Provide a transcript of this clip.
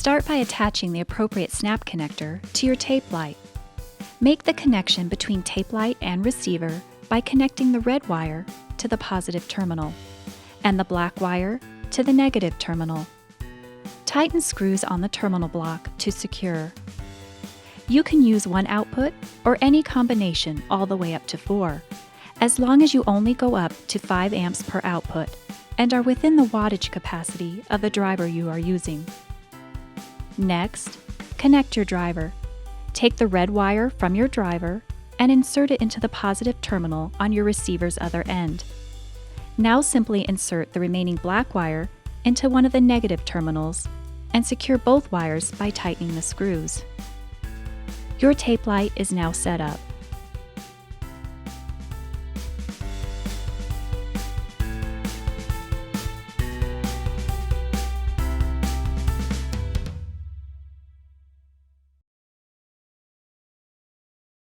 Start by attaching the appropriate snap connector to your tape light. Make the connection between tape light and receiver by connecting the red wire to the positive terminal and the black wire to the negative terminal. Tighten screws on the terminal block to secure. You can use one output or any combination all the way up to 4, as long as you only go up to 5 amps per output and are within the wattage capacity of the driver you are using. Next, connect your driver. Take the red wire from your driver and insert it into the positive terminal on your receiver's other end. Now simply insert the remaining black wire into one of the negative terminals and secure both wires by tightening the screws. Your tape light is now set up.